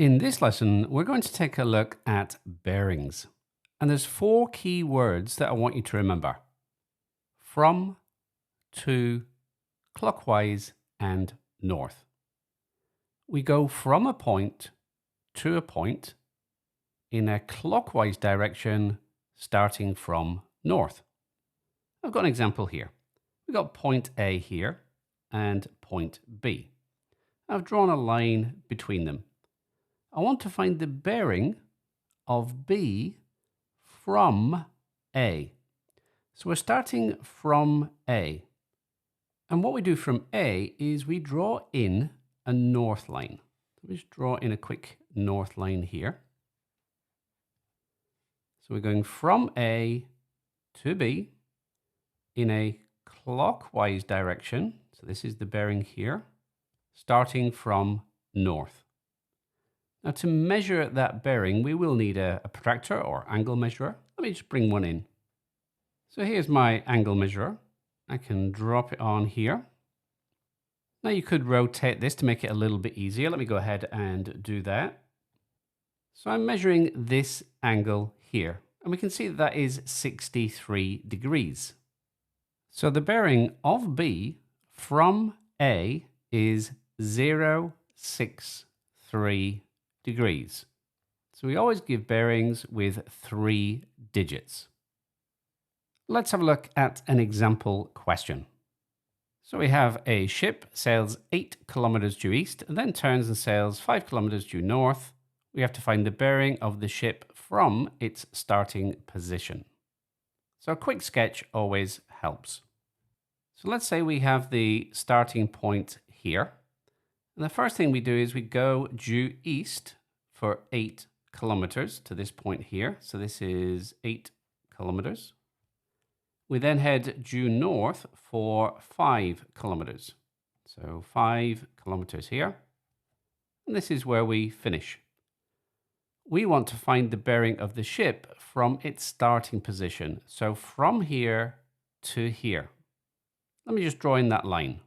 In this lesson, we're going to take a look at bearings. And there's four key words that I want you to remember. From, to, clockwise, and north. We go from a point to a point in a clockwise direction starting from north. I've got an example here. We've got point A here and point B. I've drawn a line between them. I want to find the bearing of B from A. So we're starting from A. And what we do from A is we draw in a north line. We just draw in a quick north line here. So we're going from A to B in a clockwise direction. So this is the bearing here, starting from north. Now to measure that bearing, we will need a protractor or angle measurer. Let me just bring one in. So here's my angle measurer. I can drop it on here. Now you could rotate this to make it a little bit easier. Let me go ahead and do that. So I'm measuring this angle here, and we can see that that is 63 degrees. So the bearing of B from A is 063 degrees. So we always give bearings with 3 digits. Let's have a look at an example question. So we have a ship sails 8 kilometers due east and then turns and sails 5 kilometers due north. We have to find the bearing of the ship from its starting position. So a quick sketch always helps. So let's say we have the starting point here. And the first thing we do is we go due east for 8 kilometers to this point here. So this is 8 kilometers. We then head due north for 5 kilometers. So 5 kilometers here. And this is where we finish. We want to find the bearing of the ship from its starting position. So from here to here. Let me just draw in that line.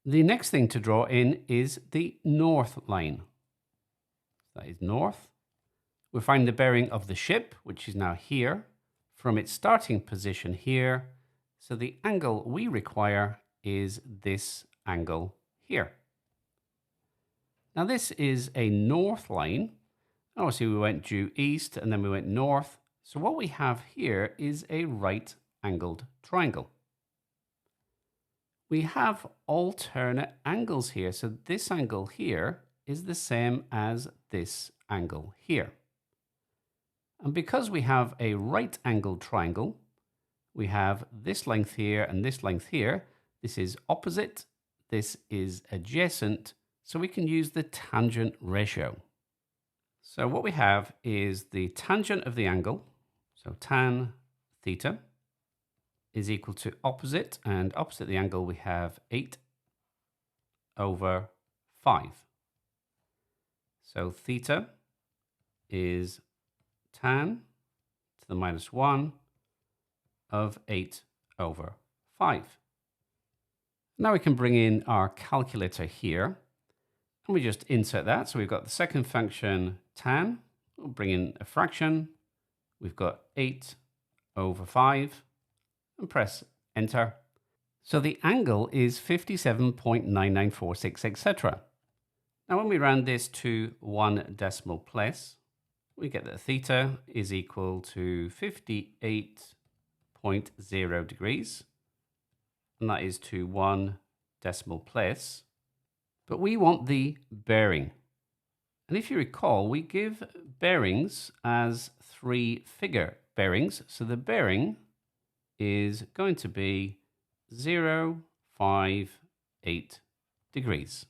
The next thing to draw in is the north line. That is north. We find the bearing of the ship, which is now here, from its starting position here. So the angle we require is this angle here. Now this is a north line. Obviously we went due east and then we went north. So what we have here is a right angled triangle. We have alternate angles here. So this angle here is the same as this angle here. And because we have a right angled triangle, we have this length here and this length here. This is opposite, this is adjacent, so we can use the tangent ratio. So what we have is the tangent of the angle, so tan theta, is equal to opposite, and opposite the angle we have 8 over 5. So theta is tan to the minus 1 of 8 over 5. Now we can bring in our calculator here, and we just insert that. So we've got the second function tan, we'll bring in a fraction, we've got 8 over 5, and press enter. So the angle is 57.9946, etc. Now when we round this to 1 decimal place, we get that theta is equal to 58.0 degrees, and that is to 1 decimal place. But we want the bearing. And if you recall, we give bearings as 3 figure bearings. So the bearing is going to be 058 degrees.